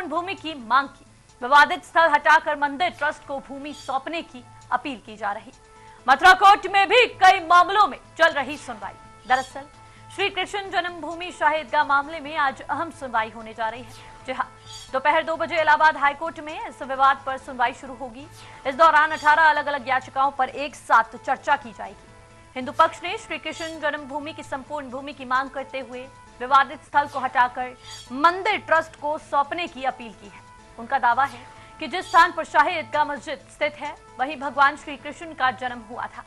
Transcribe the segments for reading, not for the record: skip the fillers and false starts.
संपूर्ण भूमि की मांग की। विवादित स्थल हटाकर मंदिर ट्रस्ट को भूमि सौंपने की अपील की जा रही। मथुरा कोर्ट में भी कई मामलों में चल रही सुनवाई। दरअसल श्री कृष्ण जन्मभूमि शाही ईदगाह मामले में आज अहम सुनवाई होने जा रही है। जी हाँ, दोपहर 2 बजे इलाहाबाद हाईकोर्ट में इस विवाद पर सुनवाई शुरू होगी। इस दौरान 18 अलग अलग याचिकाओं पर एक साथ चर्चा की जाएगी। हिंदू पक्ष ने श्री कृष्ण जन्मभूमि की संपूर्ण भूमि की मांग करते हुए विवादित स्थल को हटाकर मंदिर ट्रस्ट को सौंपने की अपील की है। उनका दावा है कि जिस स्थान पर शाही ईदगाह मस्जिद स्थित है वहीं भगवान श्री कृष्ण का जन्म हुआ था।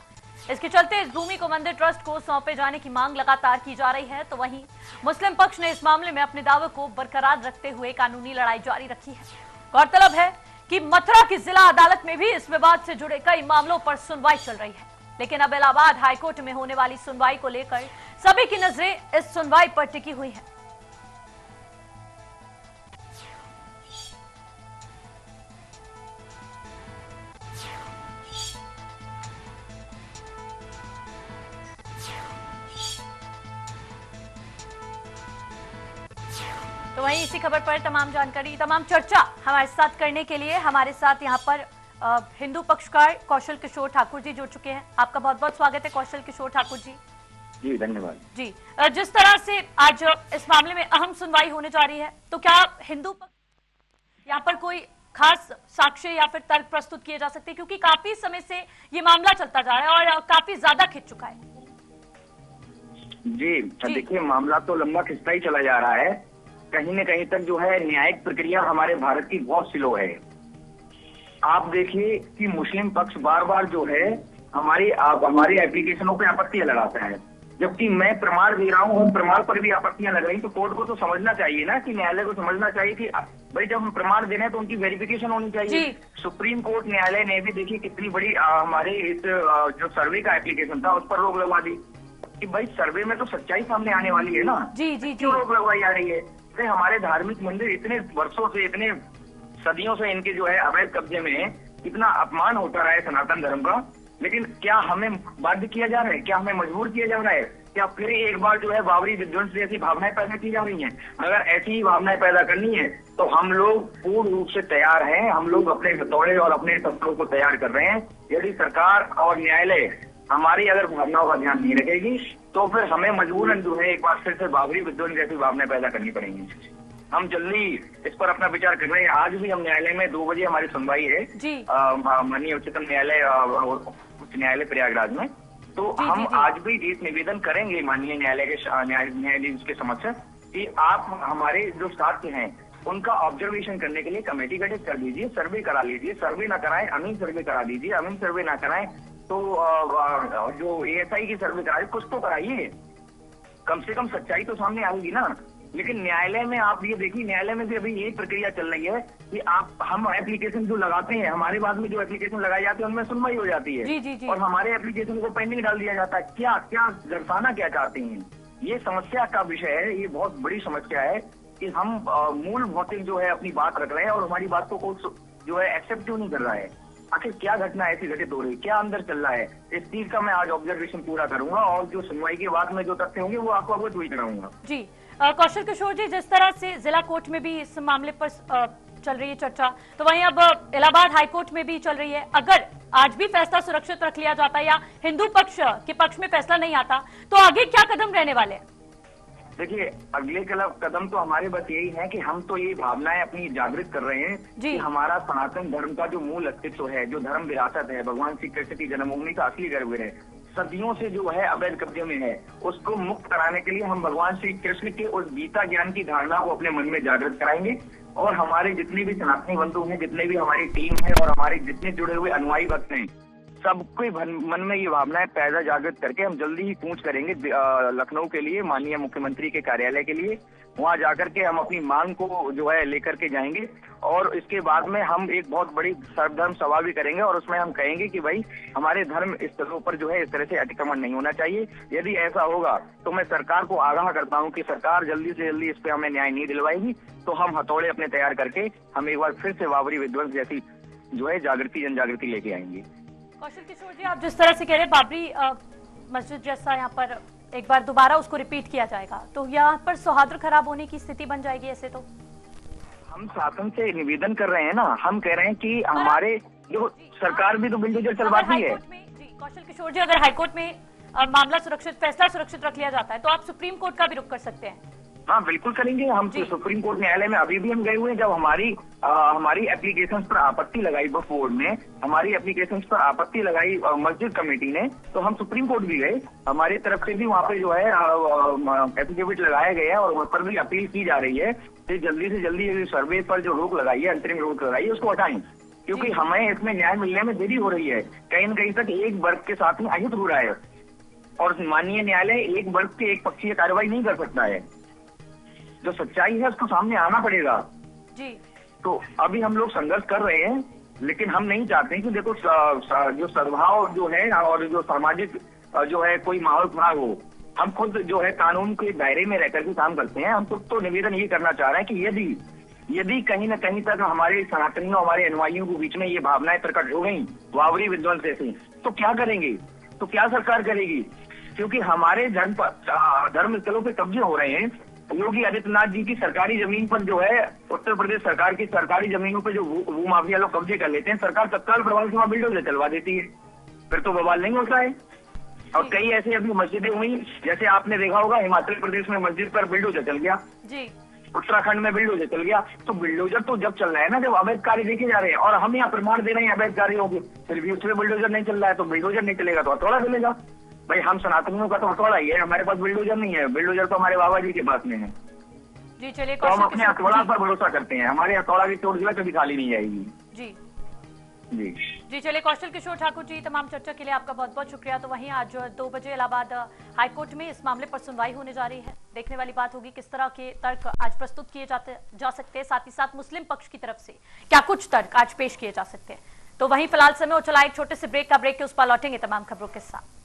इसके चलते इस भूमि को मंदिर ट्रस्ट को सौंपे जाने की मांग लगातार की जा रही है। तो वहीं मुस्लिम पक्ष ने इस मामले में अपने दावे को बरकरार रखते हुए कानूनी लड़ाई जारी रखी है। गौरतलब है कि मथुरा की जिला अदालत में भी इस विवाद से जुड़े कई मामलों पर सुनवाई चल रही है, लेकिन अब इलाहाबाद हाईकोर्ट में होने वाली सुनवाई को लेकर सभी की नजरें इस सुनवाई पर टिकी हुई है। तो वहीं इसी खबर पर तमाम जानकारी, तमाम चर्चा हमारे साथ करने के लिए हमारे साथ यहाँ पर हिंदू पक्षकार कौशल किशोर ठाकुर जी जुड़ चुके हैं। आपका बहुत बहुत स्वागत है कौशल किशोर ठाकुर जी। जी धन्यवाद। जी, जिस तरह से आज इस मामले में अहम सुनवाई होने जा रही है, तो क्या हिंदू पक्ष यहाँ पर कोई खास साक्ष्य या फिर तर्क प्रस्तुत किए जा सकते हैं, क्योंकि काफी समय से ये मामला चलता जा रहा है और काफी ज्यादा खिंच चुका है। जी देखिए, मामला तो लंबा खिंचता ही चला जा रहा है। कहीं न कहीं तक जो है न्यायिक प्रक्रिया हमारे भारत की बहुत स्लो है। आप देखिए कि मुस्लिम पक्ष बार बार जो है हमारी एप्लीकेशनों पे आपत्तियां लगाता है, जबकि मैं प्रमाण दे रहा हूँ और प्रमाण पर भी आपत्तियां लग रही। तो कोर्ट को तो समझना चाहिए ना, कि न्यायालय को समझना चाहिए कि भाई जब हम प्रमाण दे रहे हैं तो उनकी वेरिफिकेशन होनी चाहिए। सुप्रीम कोर्ट न्यायालय ने भी देखिए कितनी बड़ी हमारे इस जो सर्वे का एप्लीकेशन था उस पर रोक लगवा दी कि भाई सर्वे में तो सच्चाई सामने आने वाली है ना। जी जी, क्यों रोक लगवाई जा रही है? हमारे धार्मिक मंदिर इतने वर्षों से, इतने सदियों से इनके जो है अवैध कब्जे में है, इतना अपमान होता रहा है सनातन धर्म का, लेकिन क्या हमें बाध्य किया जा रहा है? क्या हमें मजबूर किया जा रहा है? क्या फिर एक बार जो है बाबरी विध्वंस जैसी भावनाएं पैदा की जा रही हैं? अगर ऐसी ही भावनाएं पैदा करनी है तो हम लोग पूर्ण रूप से तैयार हैं। हम लोग अपने हथौड़े और अपने शस्त्रों को तैयार कर रहे हैं। यदि सरकार और न्यायालय हमारी अगर भावनाओं का ध्यान नहीं रखेगी तो फिर हमें मजबूरन जो है एक बार फिर से बाबरी विध्वंस जैसी भावनाएं पैदा करनी पड़ेंगी। हम जल्दी इस पर अपना विचार कर रहे हैं। आज भी हम न्यायालय में 2 बजे हमारी सुनवाई है माननीय उच्चतम न्यायालय उच्च न्यायालय प्रयागराज में। तो हम आज भी एक निवेदन करेंगे माननीय न्यायालय के न्यायाधीश के समक्ष कि आप हमारे जो साथी हैं उनका ऑब्जर्वेशन करने के लिए कमेटी गठित कर दीजिए, सर्वे करा लीजिए। सर्वे ना कराएं, अमीन सर्वे करा दीजिए। अमीन सर्वे ना कराएं तो जो ASI की सर्वे कराए कुछ तो कराइए, कम से कम सच्चाई तो सामने आएगी ना। लेकिन न्यायालय में आप ये देखिए, न्यायालय में भी अभी यही प्रक्रिया चल रही है कि हम एप्लीकेशन जो लगाते हैं, हमारे बाद में जो एप्लीकेशन लगाई जाती है उनमें सुनवाई हो जाती है। जी। और हमारे एप्लीकेशन को पेंडिंग डाल दिया जाता है। क्या दर्शाना क्या चाहते हैं? ये समस्या का विषय है, ये बहुत बड़ी समस्या है कि हम मूल भौतिक जो है अपनी बात रख रहे हैं और हमारी बात को जो है एक्सेप्ट क्यों नहीं कर रहा है। आखिर क्या घटना ऐसी घटित हो रही, क्या अंदर चल रहा है, इस चीज का मैं आज ऑब्जर्वेशन पूरा करूंगा और जो सुनवाई के बाद में जो तथ्य होंगे वो आपको अवगत भी कराऊंगा। जी कौशल किशोर जी, जिस तरह से जिला कोर्ट में भी इस मामले पर चल रही है चर्चा, तो वहीं अब इलाहाबाद हाईकोर्ट में भी चल रही है। अगर आज भी फैसला सुरक्षित रख लिया जाता या हिंदू पक्ष के पक्ष में फैसला नहीं आता तो आगे क्या कदम रहने वाले हैं? देखिए, अगले कदम तो हमारे बस यही है कि हम तो ये भावनाएं अपनी जागृत कर रहे हैं कि हमारा सनातन धर्म का जो मूल अस्तित्व है, जो धर्म विरासत है, भगवान श्री कृष्ण की जन्मभूमि का असली गर्व है, सदियों से जो है अवैध कब्जे में है, उसको मुक्त कराने के लिए हम भगवान श्री कृष्ण के उस गीता ज्ञान की धारणा को अपने मन में जागृत कराएंगे। और हमारे जितने भी सनातनी बंधु हैं, जितने भी हमारी टीम है और हमारे जितने जुड़े हुए अनुयायी भक्त हैं, सबके मन में ये भावनाएं पैदा जागृत करके हम जल्दी ही कूच करेंगे लखनऊ के लिए, माननीय मुख्यमंत्री के कार्यालय के लिए। वहां जाकर के हम अपनी मांग को जो है लेकर के जाएंगे और इसके बाद में हम एक बहुत बड़ी सर्वधर्म सभा भी करेंगे और उसमें हम कहेंगे कि भाई हमारे धर्म स्थलों पर जो है इस तरह से अतिक्रमण नहीं होना चाहिए। यदि ऐसा होगा तो मैं सरकार को आगाह करता हूं कि सरकार जल्दी से जल्दी इस पे हमें न्याय नहीं दिलवाएगी तो हम हथौड़े अपने तैयार करके हम एक बार फिर से बाबरी विध्वंस जैसी जो है जन जागृति लेके आएंगे। कौशल किशोर जी, आप जिस तरह से कह रहे हैं बाबरी मस्जिद जैसा यहाँ पर एक बार दोबारा उसको रिपीट किया जाएगा तो यहाँ पर सौहार्द खराब होने की स्थिति बन जाएगी ऐसे तो? हम शासन से निवेदन कर रहे हैं ना, हम कह रहे हैं कि हमारे जो सरकार भी तो बुलडोजर चलवाती है। जी कौशल किशोर जी, अगर हाईकोर्ट में मामला सुरक्षित, फैसला सुरक्षित रख लिया जाता है तो आप सुप्रीम कोर्ट का भी रुख कर सकते हैं। हाँ बिल्कुल करेंगे। हम सुप्रीम कोर्ट न्यायालय में अभी भी हम गए हुए हैं। जब हमारी एप्लीकेशंस पर आपत्ति लगाई वक्फ बोर्ड ने, हमारी एप्लीकेशंस पर आपत्ति लगाई मस्जिद कमेटी ने, तो हम सुप्रीम कोर्ट भी गए। हमारी तरफ से भी वहाँ पे जो है एफिडेविट लगाया गया है और वहाँ पर भी अपील की जा रही है कि जल्दी से जल्दी सर्वे पर जो रोक लगाई है, अंतरिम रोक लगाई है, उसको हटाएं, क्योंकि हमें इसमें न्याय मिलने में देरी हो रही है। कहीं न कहीं तक एक वर्ग के साथ में अहित हो रहा है और माननीय न्यायालय एक वर्ग के एक पक्षीय कार्रवाई नहीं कर सकता है। जो सच्चाई है उसको सामने आना पड़ेगा जी। तो अभी हम लोग संघर्ष कर रहे हैं, लेकिन हम नहीं चाहते कि देखो जो सद्भाव जो है और जो सामाजिक जो है कोई माहौल खराब हो। हम खुद जो है कानून के दायरे में रहकर के काम करते हैं। हम तो निवेदन ये करना चाह रहे हैं कि यदि कहीं न कहीं तक हमारे सनातनियों, हमारे अनुयायियों के बीच में ये भावनाएं प्रकट हो गई वावरी विध्वंस ऐसी, तो क्या करेंगे, तो क्या सरकार करेगी? क्योंकि हमारे धर्म स्थलों पे कब्जे हो रहे हैं। योगी आदित्यनाथ जी की सरकारी जमीन पर जो है उत्तर प्रदेश सरकार की सरकारी जमीनों पे जो भूमाफिया लोग कब्जे कर लेते हैं, सरकार तत्काल प्रभाव से वहां बिल्डोजर चलवा देती है, फिर तो बवाल नहीं होता है। और कई ऐसे अभी मस्जिदें हुई, जैसे आपने देखा होगा हिमाचल प्रदेश में मस्जिद पर बिल्डोजर चल गया जी, उत्तराखंड में बिल्डोजर चल गया। तो बिल्डोजर तो जब चल रहा है ना, जब अवैध कार्य देखे जा रहे हैं और हम यहाँ प्रमाण दे रहे हैं अवैध कार्यों के, फिर भी उसमें बिल्डोजर नहीं चल रहा है, तो बिल्डोजर नहीं चलेगा तो हथौड़ा चलेगा। भाई हम सनातनियों का तो हथौड़ा ही है, हमारे पास बिल्डोजर नहीं है। बिल्डोजर तो हमारे बाबा जी के पास में है। जी चलिए, तो हम अपने हथौड़ा पर भरोसा करते हैं। हमारे हथौड़ा की चोट जो है कभी खाली नहीं जाएगी। जी जी जी चलिए, कौशल किशोर ठाकुर जी, तमाम चर्चा के लिए आपका बहुत बहुत शुक्रिया। तो वहीं आज 2 बजे इलाहाबाद हाईकोर्ट में इस मामले पर सुनवाई होने जा रही है। देखने वाली बात होगी किस तरह के तर्क आज प्रस्तुत किए जा सकते हैं, साथ ही साथ मुस्लिम पक्ष की तरफ से क्या कुछ तर्क आज पेश किए जा सकते हैं। तो वहीं फिलहाल समय हो चला एक छोटे से ब्रेक का। ब्रेक के उस पर लौटेंगे तमाम खबरों के साथ।